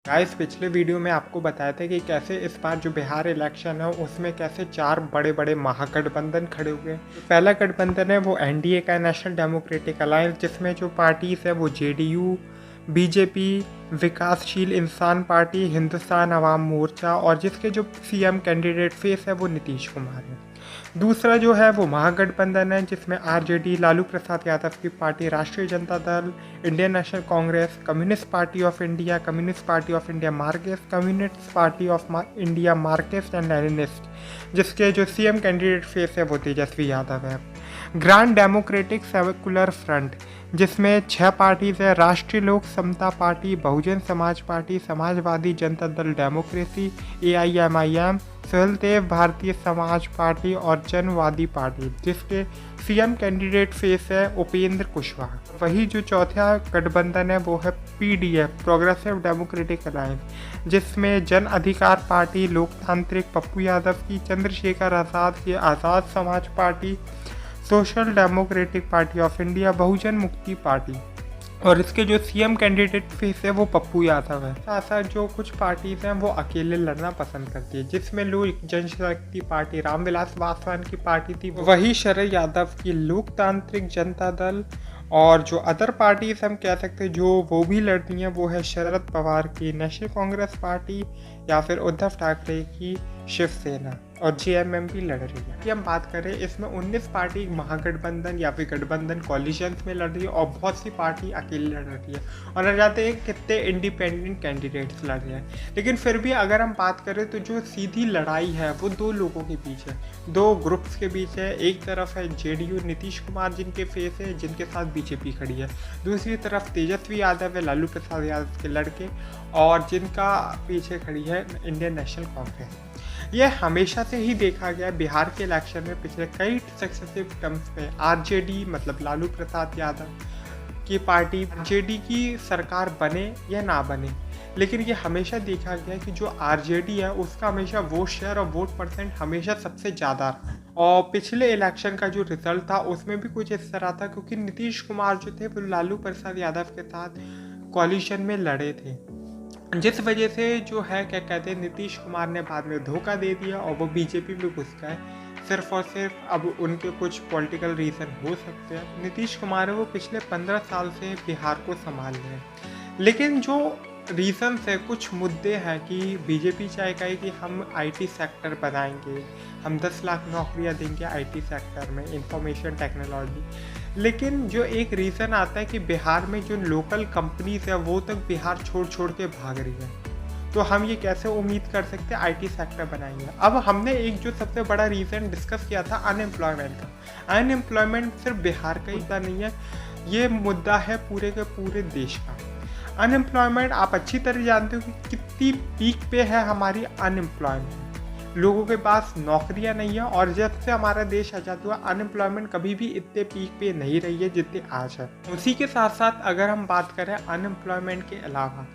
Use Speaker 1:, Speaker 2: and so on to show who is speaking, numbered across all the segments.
Speaker 1: Guys पिछले video में आपको बताया था कि कैसे इस बार जो बिहार इलेक्शन है उसमें कैसे चार बड़े बड़े महागठबंधन खड़े हुए। पहला गठबंधन है वो एनडीए का, नेशनल डेमोक्रेटिक अलायंस, जिसमें जो पार्टीज है वो जेडीयू, बीजेपी, विकासशील इंसान पार्टी, हिंदुस्तान अवाम मोर्चा, और जिसके जो सीएम कैंडिडेट फेस है वो नीतीश कुमार है। दूसरा जो है वो महागठबंधन है जिसमें आरजेडी, लालू प्रसाद यादव की पार्टी, राष्ट्रीय Janata Dal, Indian national Congress, communist party of India, communist party of India Marxist, communist party of India Marxist and Leninist, जिसके जो सीएम कैंडिडेट फेस है वो तेजस्वी यादव है। ग्रांड डेमोक्रेटिक सेक्युलर फ्रंट, जिसमें 6 पार्टीज है: राष्ट्रीय लोक समता party, Bahujan Samaj party, Samajwadi Janata Dal democracy, AIMIM, सहलदेव Bharatiya Samaj party और जनवादी पार्टी, जिसके सीएम कैंडिडेट फेस है उपेंद्र कुशवाहा। वही जो चौथा गठबंधन है वो है PDF, प्रोग्रेसिव डेमोक्रेटिक अलायंस, जिसमें जन अधिकार पार्टी, लोकतांत्रिक पप्पू यादव की, चंद्रशेखर आज़ाद की Azad Samaj Party, Social Democratic Party of India, Bahujan Mukti Party, और इसके जो सीएम कैंडिडेट फेस है वो पप्पू यादव है। साथ साथ जो कुछ पार्टीज हैं वो अकेले लड़ना पसंद करती है, जिसमें लोक जनशक्ति पार्टी, रामविलास पासवान की पार्टी थी, वही शरद यादव की लोकतांत्रिक जनता दल, और जो अदर पार्टीज हम कह सकते हैं जो वो भी लड़ती हैं वो है शरद पवार की नेशनल कांग्रेस पार्टी या फिर उद्धव ठाकरे की शिवसेना, और JMM भी लड़ रही है। कि हम बात करें इसमें 19 पार्टी महागठबंधन या फिर गठबंधन कॉलिशंस में लड़ रही है और बहुत सी पार्टी अकेले लड़ रही है, और न जाते हैं कितने इंडिपेंडेंट कैंडिडेट्स लड़ रहे हैं। लेकिन फिर भी अगर हम बात करें तो जो सीधी लड़ाई है वो दो लोगों के बीच है, दो ग्रुप्स के बीच है। एक तरफ है जेडीयू, नीतीश कुमार जिनके फेस है, जिनके साथ बीजेपी खड़ी है। दूसरी तरफ तेजस्वी यादव है, लालू प्रसाद यादव के लड़के, और जिनका पीछे खड़ी है इंडियन नेशनल कांग्रेस। यह हमेशा से ही देखा गया बिहार के इलेक्शन में पिछले कई सक्सेसिव टर्म्स में आरजेडी मतलब लालू प्रसाद यादव की पार्टी, आरजेडी की सरकार बने या ना बने, लेकिन ये हमेशा देखा गया कि जो आरजेडी है उसका हमेशा वोट शेयर और वोट परसेंट हमेशा सबसे ज़्यादा रहा। और पिछले इलेक्शन का जो रिजल्ट था उसमें भी कुछ इस तरह था, क्योंकि नीतीश कुमार जो थे वो लालू प्रसाद यादव के साथ कोalition में लड़े थे, जिस वजह से जो है क्या कहते हैं नीतीश कुमार ने बाद में धोखा दे दिया और वो बीजेपी में घुस गए। सिर्फ और सिर्फ अब उनके कुछ पॉलिटिकल रीज़न हो सकते हैं। नीतीश कुमार है वो पिछले 15 साल से बिहार को संभाल रहे हैं, लेकिन जो रीज़न्स है, कुछ मुद्दे हैं कि बीजेपी चाहेगा कि हम IT सेक्टर बनाएंगे, हम 10 लाख नौकरियां देंगे IT सेक्टर में, इंफॉर्मेशन टेक्नोलॉजी, लेकिन जो एक रीज़न आता है कि बिहार में जो लोकल कंपनीज है वो तक बिहार छोड़ छोड़ के भाग रही है, तो हम ये कैसे उम्मीद कर सकते हैं IT सेक्टर बनाएंगे। अब हमने एक जो सबसे बड़ा रीज़न डिस्कस किया था अनएम्प्लॉयमेंट का। अनएम्प्लॉयमेंट सिर्फ बिहार का मुद्दा नहीं है, ये मुद्दा है पूरे के पूरे देश का। अनएम्प्लॉयमेंट आप अच्छी तरह जानते हो कि कितनी पीक पे है हमारी अनएम्प्लॉयमेंट, लोगों के पास नौकरियां नहीं है, और जब से हमारा देश आज़ाद हुआ अनएम्प्लॉयमेंट कभी भी इतने पीक पे नहीं रही है जितने आज है। उसी के साथ साथ अगर हम बात करें अनएम्प्लॉयमेंट के अलावा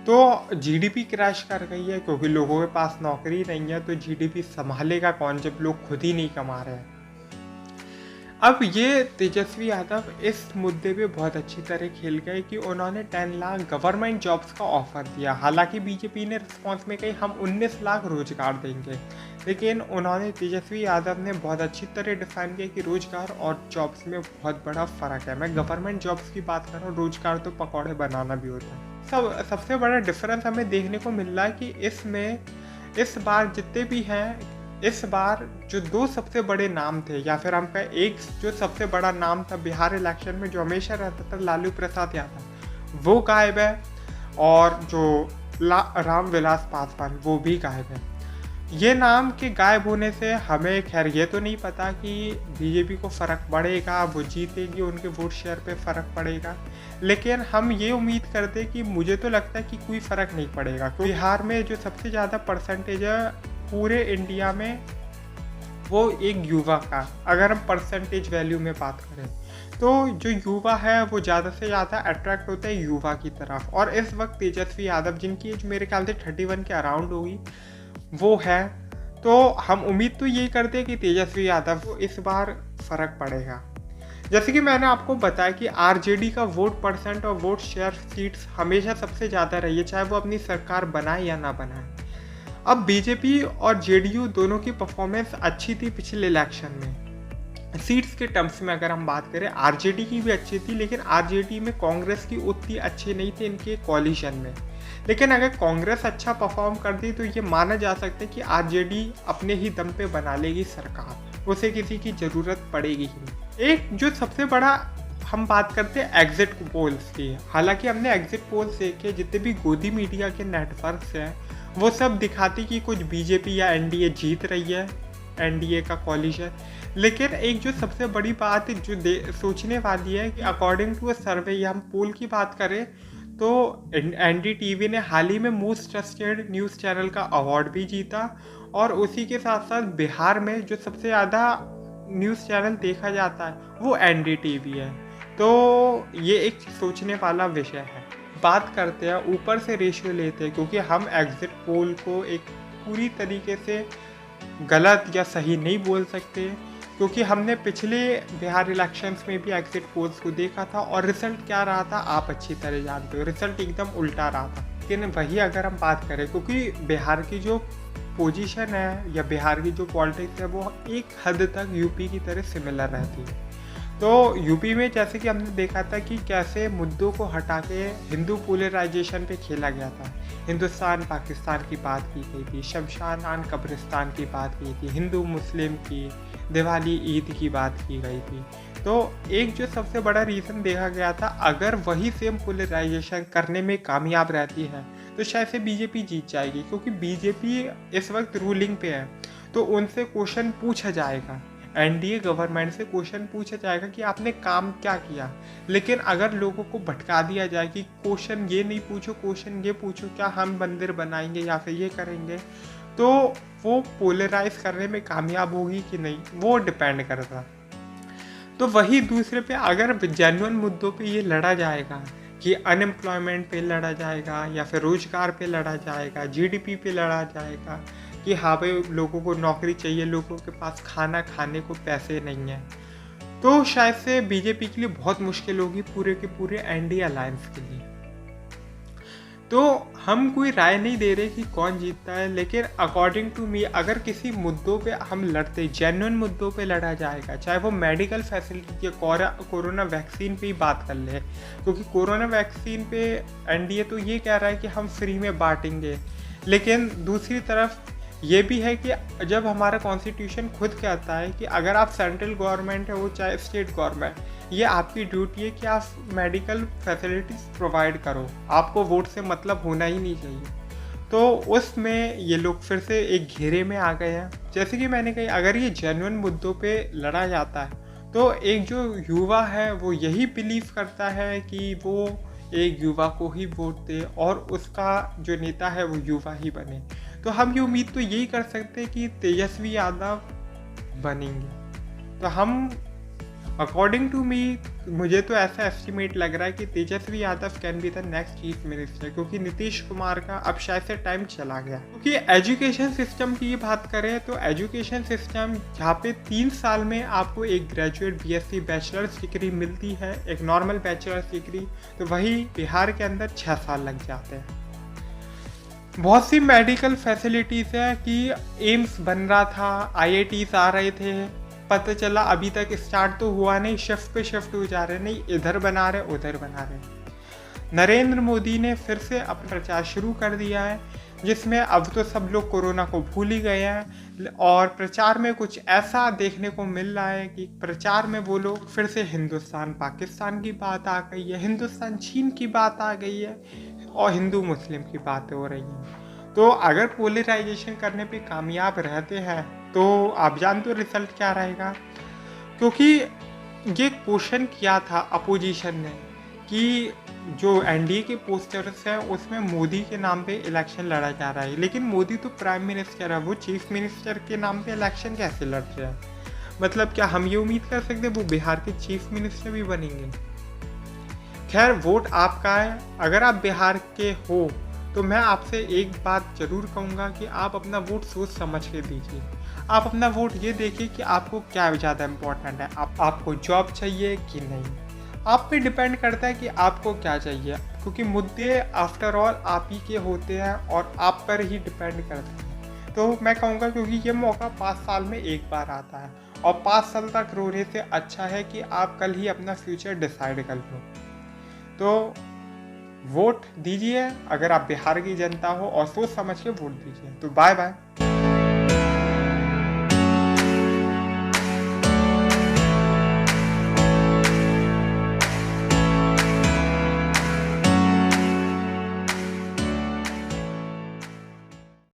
Speaker 1: तो GDP क्रैश कर गई है, क्योंकि लोगों के पास नौकरी नहीं है, तो GDP संभालेगा कौन जब लोग खुद ही नहीं कमा रहे हैं। अब ये तेजस्वी यादव इस मुद्दे पे बहुत अच्छी तरह खेल गए कि उन्होंने 10 लाख गवर्नमेंट जॉब्स का ऑफर दिया। हालांकि बीजेपी ने रिस्पॉन्स में कही हम 19 लाख रोजगार देंगे, लेकिन उन्होंने तेजस्वी यादव ने बहुत अच्छी तरह डिफाइन किया कि रोजगार और जॉब्स में बहुत बड़ा फ़र्क है। मैं गवर्नमेंट जॉब्स की बात कर रहा हूँ, रोजगार तो पकौड़े बनाना भी होता है। सबसे बड़ा डिफरेंस हमें देखने को मिल रहा है कि इसमें इस बार जितने भी हैं, इस बार जो दो सबसे बड़े नाम थे, या फिर हम कहें एक जो सबसे बड़ा नाम था बिहार इलेक्शन में जो हमेशा रहता था लालू प्रसाद यादव, वो गायब है, और जो रामविलास पासवान वो भी गायब है। ये नाम के गायब होने से हमें खैर ये तो नहीं पता कि बीजेपी को फ़र्क पड़ेगा, वो जीतेगी, उनके वोट शेयर पे फ़र्क पड़ेगा, लेकिन हम ये उम्मीद करते कि मुझे तो लगता है कि कोई फ़र्क नहीं पड़ेगा। बिहार में जो सबसे ज़्यादा परसेंटेज है पूरे इंडिया में वो एक युवा का, अगर हम परसेंटेज वैल्यू में बात करें तो जो युवा है वो ज़्यादा से ज़्यादा अट्रैक्ट होता है युवा की तरफ, और इस वक्त तेजस्वी यादव जिनकी एज मेरे ख्याल से 31 के अराउंड होगी वो है, तो हम उम्मीद तो यही करते हैं कि तेजस्वी यादव को इस बार फ़र्क पड़ेगा। जैसे कि मैंने आपको बताया कि आरजेडी का वोट परसेंट और वोट शेयर सीट्स हमेशा सबसे ज़्यादा रही है, चाहे वो अपनी सरकार बनाए या ना बनाए। अब बीजेपी और जेडीयू दोनों की परफॉर्मेंस अच्छी थी पिछले इलेक्शन में। सीट्स के टर्म्स में अगर हम बात करें, आरजेडी की भी अच्छी थी, लेकिन आरजेडी में कांग्रेस की उतनी अच्छी नहीं थी इनके कोalition में। लेकिन अगर कांग्रेस अच्छा परफॉर्म कर दी तो ये माना जा सकता है कि आरजेडी अपने ही दम पे बना लेगी सरकार, उसे किसी की ज़रूरत पड़ेगी ही नहीं। एक जो सबसे बड़ा हम बात करते हैं एग्जिट पोल्स की। हालांकि हमने एग्जिट पोल्स देखे, जितने भी गोदी मीडिया के नेटवर्क्स हैं वो सब दिखाती कि कुछ बीजेपी या एनडीए जीत रही है, एनडीए का कोalition। लेकिन एक जो सबसे बड़ी बात जो सोचने वाली है कि अकॉर्डिंग टू अ सर्वे या हम पोल की बात करें तो एनडीटीवी ने हाल ही में मोस्ट ट्रस्टेड न्यूज़ चैनल का अवार्ड भी जीता, और उसी के साथ साथ बिहार में जो सबसे ज़्यादा न्यूज़ चैनल देखा जाता है वो एनडीटीवी है। तो ये एक सोचने वाला विषय है। बात करते हैं, ऊपर से रेशियो लेते हैं, क्योंकि हम एग्जिट पोल को एक पूरी तरीके से गलत या सही नहीं बोल सकते, क्योंकि हमने पिछले बिहार इलेक्शंस में भी एग्जिट पोल्स को देखा था और रिजल्ट क्या रहा था आप अच्छी तरह जानते हो, रिजल्ट एकदम उल्टा रहा था। लेकिन वही अगर हम बात करें, क्योंकि बिहार की जो पोजीशन है या बिहार की जो पॉलिटिक्स है वो एक हद तक यूपी की तरह सिमिलर रहती है। तो यूपी में जैसे कि हमने देखा था कि कैसे मुद्दों को हटा के हिंदू पोलराइजेशन पे खेला गया था। हिंदुस्तान पाकिस्तान की बात की गई थी, शमशान कब्रिस्तान की बात की थी, हिंदू मुस्लिम की, दिवाली ईद की बात की गई थी। तो एक जो सबसे बड़ा रीज़न देखा गया था, अगर वही सेम पोलराइजेशन करने में कामयाब रहती है तो शायद से बीजेपी जीत जाएगी, क्योंकि बीजेपी इस वक्त रूलिंग पे है। तो उनसे क्वेश्चन पूछा जाएगा, एनडीए गवर्नमेंट से क्वेश्चन पूछा जाएगा कि आपने काम क्या किया। लेकिन अगर लोगों को भटका दिया जाए कि क्वेश्चन ये नहीं पूछो, क्वेश्चन ये पूछो क्या हम मंदिर बनाएंगे या फिर ये करेंगे, तो वो पोलराइज करने में कामयाब होगी कि नहीं वो डिपेंड करता। तो वही दूसरे पे अगर जेन्युइन मुद्दों पे ये लड़ा जाएगा कि अनएम्प्लॉयमेंट पे लड़ा जाएगा या फिर रोजगार पे लड़ा जाएगा, जीडीपी पे लड़ा जाएगा कि हाँ भाई लोगों को नौकरी चाहिए, लोगों के पास खाना खाने को पैसे नहीं है, तो शायद से बीजेपी के लिए बहुत मुश्किल होगी पूरे के पूरे एनडीए अलायंस के लिए। तो हम कोई राय नहीं दे रहे कि कौन जीतता है, लेकिन अकॉर्डिंग टू मी अगर किसी मुद्दों पे हम लड़ते, जेन्युइन मुद्दों पे लड़ा जाएगा, चाहे वो मेडिकल फैसिलिटी या कोरोना वैक्सीन पे ही बात कर ले, क्योंकि कोरोना वैक्सीन पे एनडीए तो ये कह रहा है कि हम फ्री में बांटेंगे, लेकिन दूसरी तरफ ये भी है कि जब हमारा कॉन्स्टिट्यूशन खुद कहता है कि अगर आप सेंट्रल गवर्नमेंट है वो चाहे स्टेट गवर्नमेंट, ये आपकी ड्यूटी है कि आप मेडिकल फैसिलिटीज़ प्रोवाइड करो, आपको वोट से मतलब होना ही नहीं चाहिए। तो उसमें ये लोग फिर से एक घेरे में आ गए हैं। जैसे कि मैंने कही, अगर ये जेन्युइन मुद्दों पे लड़ा जाता है तो एक जो युवा है वो यही बिलीव करता है कि वो एक युवा को ही वोट दे और उसका जो नेता है वो युवा ही बने। तो हम ये उम्मीद तो यही कर सकते हैं कि तेजस्वी यादव बनेंगे। तो हम अकॉर्डिंग टू मी, मुझे तो ऐसा एस्टिमेट लग रहा है कि Tejashwi Yadav can be the next chief minister, क्योंकि नीतीश कुमार का अब शायद से टाइम चला गया। क्योंकि एजुकेशन सिस्टम की बात करें तो एजुकेशन सिस्टम जहाँ पे 3 साल में आपको एक ग्रेजुएट बीएससी बैचलर्स डिग्री मिलती है, एक नॉर्मल बैचलर्स डिग्री, तो वही बिहार के अंदर 6 साल लग जाते हैं। बहुत सी मेडिकल फैसिलिटीज़ है कि एम्स बन रहा था, आईआईटीज आ रहे थे, पता चला अभी तक स्टार्ट तो हुआ नहीं, शिफ्ट पे शिफ्ट हो जा रहे, नहीं इधर बना रहे उधर बना रहे। नरेंद्र मोदी ने फिर से अपना प्रचार शुरू कर दिया है, जिसमें अब तो सब लोग कोरोना को भूल ही गए हैं, और प्रचार में कुछ ऐसा देखने को मिल रहा है कि प्रचार में वो लोग फिर से हिंदुस्तान पाकिस्तान की बात आ गई है, हिंदुस्तान चीन की बात आ गई है, और हिंदू मुस्लिम की बातें हो रही हैं। तो अगर पोलराइजेशन करने पे कामयाब रहते हैं तो आप जानते हो रिजल्ट क्या रहेगा, क्योंकि ये क्वेश्चन किया था अपोजिशन ने कि जो एनडीए के पोस्टर्स हैं उसमें मोदी के नाम पे इलेक्शन लड़ा जा रहा है, लेकिन मोदी तो प्राइम मिनिस्टर है, वो चीफ मिनिस्टर के नाम पे इलेक्शन कैसे लड़ रहे हैं। मतलब क्या हम ये उम्मीद कर सकते हैं वो बिहार के चीफ मिनिस्टर भी बनेंगे। खैर वोट आपका है, अगर आप बिहार के हो तो मैं आपसे एक बात ज़रूर कहूँगा कि आप अपना वोट सोच समझ के दीजिए। आप अपना वोट ये देखिए कि आपको क्या ज़्यादा इम्पोर्टेंट है, आपको जॉब चाहिए कि नहीं। आप पे डिपेंड करता है कि आपको क्या चाहिए, क्योंकि मुद्दे आफ्टर ऑल आप ही के होते हैं और आप पर ही डिपेंड करते हैं। तो मैं कहूँगा क्योंकि ये मौका 5 साल में एक बार आता है और 5 साल तक रोने से अच्छा है कि आप कल ही अपना फ्यूचर डिसाइड कर लो। तो वोट दीजिए अगर आप बिहार की जनता हो और सोच समझ के वोट दीजिए। तो बाय बाय।